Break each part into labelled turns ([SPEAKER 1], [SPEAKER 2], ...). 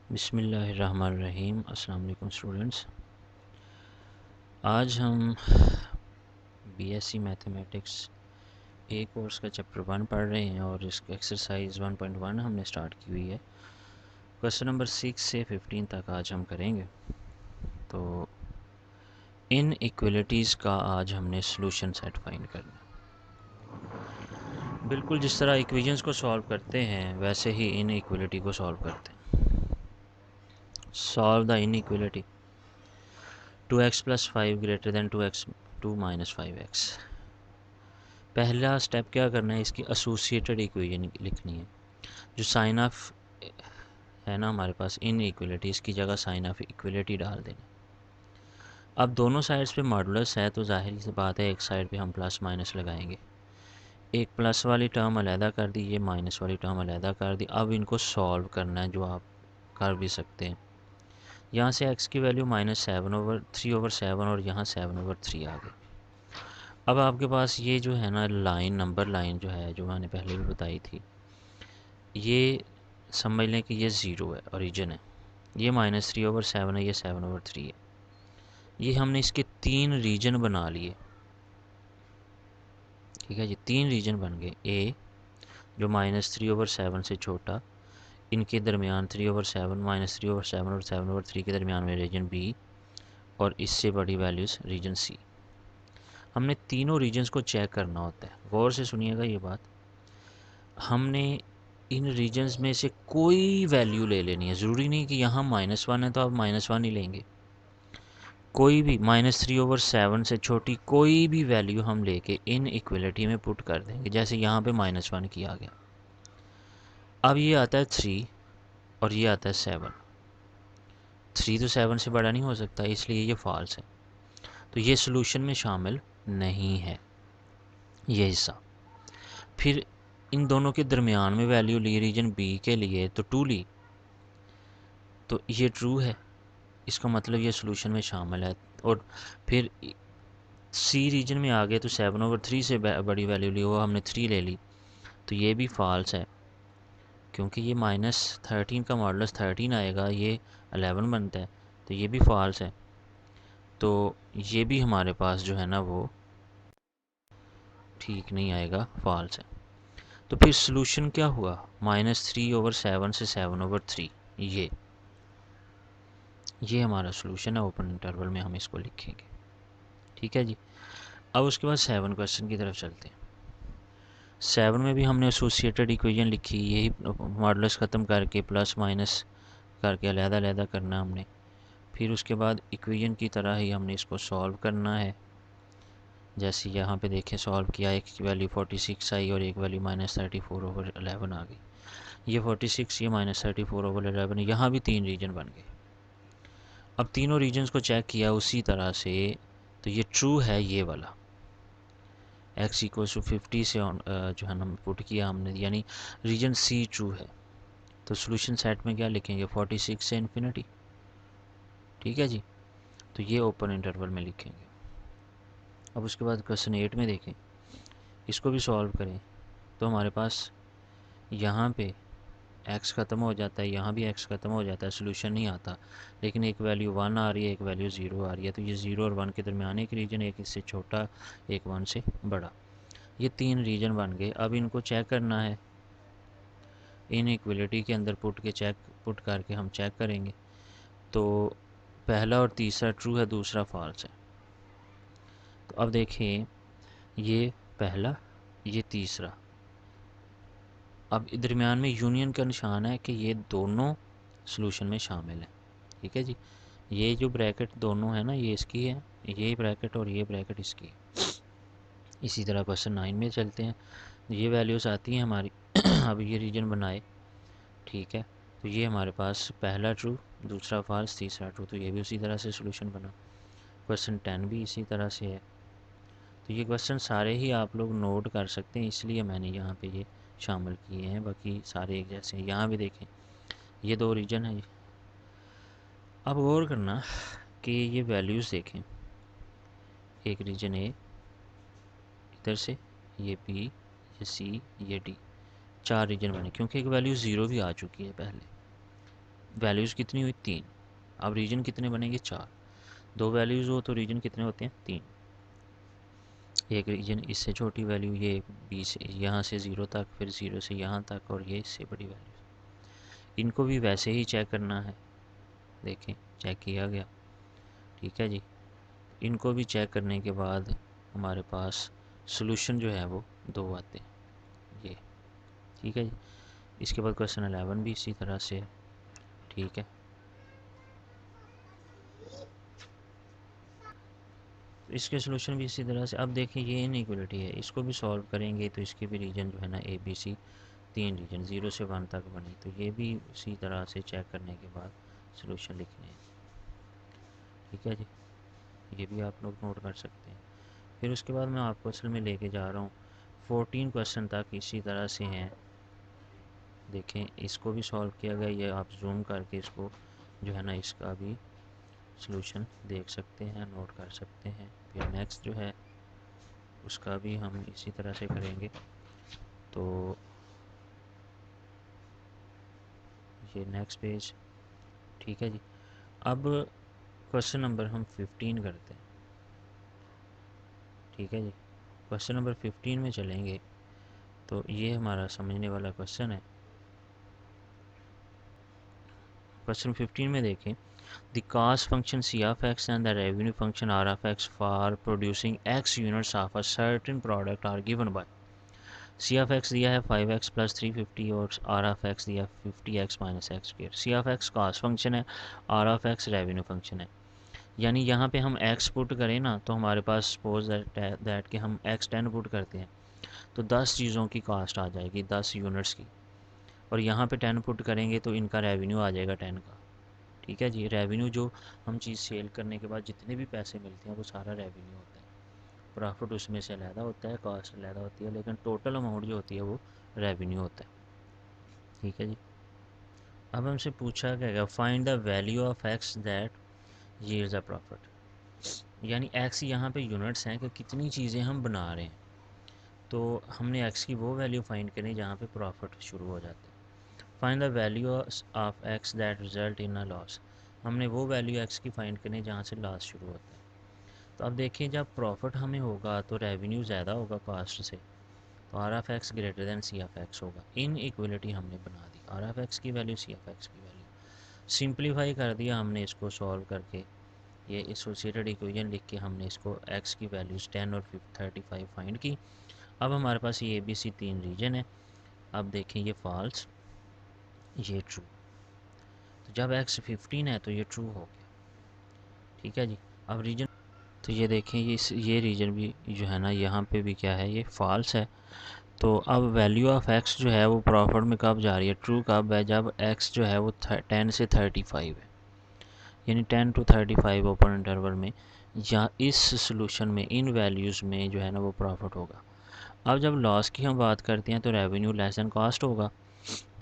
[SPEAKER 1] बिस्मिल्लाहिर्रहमानिर्रहीम। अस्सलाम वालेकुम स्टूडेंट्स। आज हम बीएससी मैथमेटिक्स ए कोर्स का चैप्टर 1 पढ़ रहे हैं और इसका एक्सरसाइज 1.1 हमने स्टार्ट की हुई है। क्वेश्चन नंबर 6 से 15 तक आज हम करेंगे। तो इन इक्वलिटीज़ का आज हमने सॉल्यूशन सेट फाइंड करना है। बिल्कुल जिस तरह इक्वेशंस को सॉल्व करते हैं वैसे ही इन इक्वलिटी को सॉल्व करते हैं। Solve the in equality 2x + 5 greater than 2x 2 - 5x। पहला स्टेप क्या करना है, इसकी एसोसिएटेड इक्वेशन लिखनी है। जो साइन ऑफ है ना हमारे पास इन इक्वलिटी, इसकी जगह साइन ऑफ इक्वलिटी डाल देना। अब दोनों साइड्स पे मॉडुलस है तो जाहिर सी बात है एक साइड पे हम प्लस माइनस लगाएंगे। एक प्लस वाली टर्म अलहदा कर दी, ये माइनस वाली टर्म अलहदा कर दी। अब इनको सॉल्व करना है, जो आप कर भी सकते हैं। यहाँ से x की वैल्यू -3/7 और यहाँ 7/3 आ गई। अब आपके पास ये जो है ना लाइन, नंबर लाइन जो है, जो मैंने पहले भी बताई थी, ये समझ लें कि ये ज़ीरो है, ओरिजिन है। ये -3/7 है, ये 7/3 है। ये हमने इसके 3 रीजन बना लिए। ठीक है जी, 3 रीजन बन गए। ए जो -3/7 से छोटा, इनके दरमियान 3/7, -3/7 और 7/3 के दरमियान में रीजन बी, और इससे बड़ी वैल्यूज़ रीजन सी। हमने तीनों रीजन्स को चेक करना होता है। गौर से सुनिएगा ये बात। हमने इन रीजन्स में से कोई वैल्यू ले लेनी है। ज़रूरी नहीं कि यहाँ -1 है तो आप -1 ही लेंगे। कोई भी -3/7 से छोटी कोई भी वैल्यू हम लेके इन इक्वलिटी में पुट कर देंगे। जैसे यहाँ पे -1 किया गया। अब ये आता है 3 और ये आता है 7। 3 तो 7 से बड़ा नहीं हो सकता, इसलिए ये फॉल्स है। तो ये सोल्यूशन में शामिल नहीं है ये हिस्सा। फिर इन दोनों के दरमियान में वैल्यू ली रीजन बी के लिए, तो 2 ली, तो ये ट्रू है। इसका मतलब ये सोल्यूशन में शामिल है। और फिर सी रीजन में आ गए तो 7/3 से बड़ी वैल्यू ली, वो हमने 3 ले ली, तो ये भी फॉल्स है, क्योंकि ये -13 का मॉडुलस 13 आएगा, ये 11 बनता है, तो ये भी फॉल्स है। तो ये भी हमारे पास जो है ना वो ठीक नहीं आएगा, फॉल्स है। तो फिर सोल्यूशन क्या हुआ, -3/7 से 7/3। ये हमारा सोल्यूशन है। ओपन इंटरवल में हम इसको लिखेंगे। ठीक है जी। अब उसके बाद 7 क्वेश्चन की तरफ चलते हैं। 7 में भी हमने एसोसिएटेड इक्वेशन लिखी, यही मॉडुलस ख़त्म करके प्लस माइनस करके अलहदा करना हमने। फिर उसके बाद इक्वेशन की तरह ही हमने इसको सॉल्व करना है। जैसे यहाँ पे देखें, सॉल्व किया, एक की वैल्यू 46 आई और एक वैल्यू -34/11 आ गई। ये 46, ये -34/11, यहाँ भी 3 रीजन बन गए। अब तीनों रीजन्स को चेक किया उसी तरह से, तो ये ट्रू है ये वाला। x = 50 से जो है ना पुट किया हमने, यानी रीजन सी ट्रू है। तो सोल्यूशन सेट में क्या लिखेंगे, 46 से इन्फिनिटी। ठीक है जी। तो ये ओपन इंटरवल में लिखेंगे। अब उसके बाद क्वेश्चन 8 में देखें, इसको भी सॉल्व करें। तो हमारे पास यहाँ पे x ख़त्म हो जाता है, यहाँ भी x ख़त्म हो जाता है, सोल्यूशन नहीं आता। लेकिन एक वैल्यू 1 आ रही है, एक वैल्यू 0 आ रही है, तो ये 0 और 1 के दरमियान एक रीजन, एक इससे छोटा, एक 1 से बड़ा। ये 3 रीजन बन गए। अब इनको चेक करना है, इन इक्वलिटी के अंदर पुट करके हम चेक करेंगे। तो पहला और तीसरा ट्रू है, दूसरा फॉल्स है। तो अब देखिए, ये पहला, ये तीसरा। अब दरमियान में यूनियन का निशान है कि ये दोनों सॉल्यूशन में शामिल हैं। ठीक है जी। ये जो ब्रैकेट दोनों है ना, ये इसकी है, ये ब्रैकेट और ये ब्रैकेट इसकी है। इसी तरह क्वेश्चन 9 में चलते हैं। ये वैल्यूज़ आती हैं हमारी। अब ये रीजन बनाए। ठीक है। तो ये हमारे पास पहला ट्रू, दूसरा फॉल्स, तीसरा ट्रू, तो ये भी उसी तरह से सोल्यूशन बना। क्वेश्चन 10 भी इसी तरह से है। तो ये क्वेश्चन सारे ही आप लोग नोट कर सकते हैं, इसलिए मैंने यहाँ पे ये शामिल किए हैं, बाकी सारे एक जैसे हैं। यहाँ भी देखें, ये 2 रीजन है। अब गौर करना कि ये वैल्यूज़ देखें, एक रीजन ए इधर से, ये बी, ये सी, ये डी, 4 रीजन बने, क्योंकि एक वैल्यू 0 भी आ चुकी है पहले। वैल्यूज़ कितनी हुई 3। अब रीजन कितने बनेंगे 4। 2 वैल्यूज़ हो तो रीजन कितने होते हैं 3। एक रीजन इससे छोटी वैल्यू, ये 20 यहाँ से 0 तक, फिर 0 से यहाँ तक, और ये इससे बड़ी वैल्यू। इनको भी वैसे ही चेक करना है। देखें चेक किया गया, ठीक है जी। इनको भी चेक करने के बाद हमारे पास सॉल्यूशन जो है वो 2 आते हैं ये, ठीक है जी। इसके बाद क्वेश्चन 11 भी इसी तरह से है, ठीक है। इसके सॉल्यूशन भी इसी तरह से। अब देखिए ये इनइक्वलिटी है, इसको भी सॉल्व करेंगे तो इसके भी रीजन जो है ना ABC 3 रीजन 0 से 1 तक बनी, तो ये भी इसी तरह से चेक करने के बाद सॉल्यूशन लिखने हैं, ठीक है जी। ये भी आप लोग नोट कर सकते हैं। फिर उसके बाद मैं आपको असल में लेके जा रहा हूँ 14 क्वेश्चन तक इसी तरह से हैं। देखें इसको भी सॉल्व किया गया, ये आप जूम करके इसको जो है ना इसका भी सॉल्यूशन देख सकते हैं, नोट कर सकते हैं। फिर नेक्स्ट जो है उसका भी हम इसी तरह से करेंगे। तो ये नेक्स्ट पेज, ठीक है जी। अब क्वेश्चन नंबर हम 15 करते हैं, ठीक है जी। क्वेश्चन नंबर 15 में चलेंगे तो ये हमारा समझने वाला क्वेश्चन है। क्वेश्चन 15 में देखें, the cost function C of X and the revenue function R of X for producing X units of a certain product are given by. C of X दिया है 5x प्लस 350 और are of X दिया 50x minus X square. C of X cost function है, R of X revenue function है। यानी यहाँ पे हम x पुट करें ना तो हमारे पास सपोज दैट कि हम x 10 पुट करते हैं तो 10 चीज़ों की कॉस्ट आ जाएगी, 10 यूनिट्स की। और यहाँ पे 10 पुट करेंगे तो इनका रेवेन्यू आ जाएगा 10 का, ठीक है जी। रेवेन्यू जो हम चीज़ सेल करने के बाद जितने भी पैसे मिलते हैं वो सारा रेवेन्यू होता है। प्रॉफिट उसमें से अलहदा होता है, कॉस्ट अलहदा होती है, लेकिन टोटल अमाउंट जो होती है वो रेवेन्यू होता है, ठीक है जी। अब हमसे पूछा गया find the value of x that yields a profit. यानी एक्स यहाँ पे यूनिट्स हैं कि कितनी चीज़ें हम बना रहे हैं, तो हमने एक्स की वो वैल्यू फाइंड करनी जहाँ पे प्रॉफिट शुरू हो जाता है। Find the value of x that result in a loss. हमने वो वैल्यू एक्स की फाइंड करनी जहाँ से लॉस शुरू होता है। तो अब देखिए जब प्रॉफिट हमें होगा तो रेवेन्यू ज़्यादा होगा कॉस्ट से, तो R of X greater than C of X होगा। इन इक्वलिटी हमने बना दी, आर ऑफ एक्स की वैल्यू सी ऑफ एक्स की वैल्यू सिंप्लीफाई कर दिया हमने इसको सॉल्व करके। ये एसोसिएटेड इक्वेशन लिख के हमने इसको एक्स की वैल्यूज़ 10 और 35 फाइंड की। अब हमारे पास ये ABC 3 रीजन है। अब देखें ये फॉल्स, ये ट्रू। तो जब एक्स 15 है तो ये ट्रू हो गया, ठीक है जी। अब रीजन, तो ये देखें ये रीजन भी जो है ना यहाँ पे भी क्या है, ये फॉल्स है। तो अब वैल्यू ऑफ एक्स जो है वो प्रॉफिट में कब जा रही है, ट्रू कब है, जब एक्स जो है वो 10 से 35 है, यानी 10 to 35 ओपन इंटरवल में, या इस सोल्यूशन में इन वैल्यूज़ में जो है ना वो प्रॉफिट होगा। अब जब लॉस की हम बात करते हैं तो रेवेन्यू लेस दैन कॉस्ट होगा।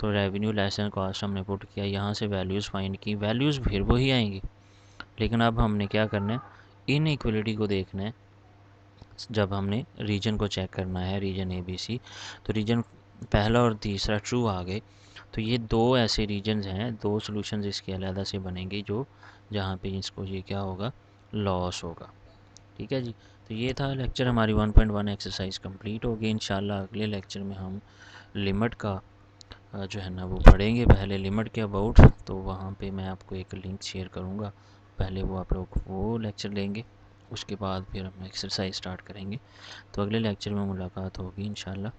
[SPEAKER 1] तो रेवेन्यू लेस दैन कॉस्ट हमने पुट किया, यहाँ से वैल्यूज़ फाइंड की, वैल्यूज़ फिर वही आएंगी, लेकिन अब हमने क्या करना है, इन इक्वलिटी को देखना है। जब हमने रीजन को चेक करना है, रीजन ABC, तो रीजन पहला और तीसरा ट्रू आ गए, तो ये दो ऐसे रीजन्स हैं, दो सॉल्यूशंस इसके अलग से बनेंगे जो जहाँ पे इसको ये क्या होगा, लॉस होगा, ठीक है जी। तो ये था लेक्चर, हमारी 1.1 एक्सरसाइज कंप्लीट होगी। इंशाल्लाह अगले लेक्चर में हम लिमिट का जो है ना वो पढ़ेंगे, पहले लिमिट के अबाउट। तो वहाँ पे मैं आपको एक लिंक शेयर करूँगा, पहले वो आप लोग वो लेक्चर लेंगे, उसके बाद फिर हम एक्सरसाइज स्टार्ट करेंगे। तो अगले लेक्चर में मुलाकात होगी इंशाल्लाह।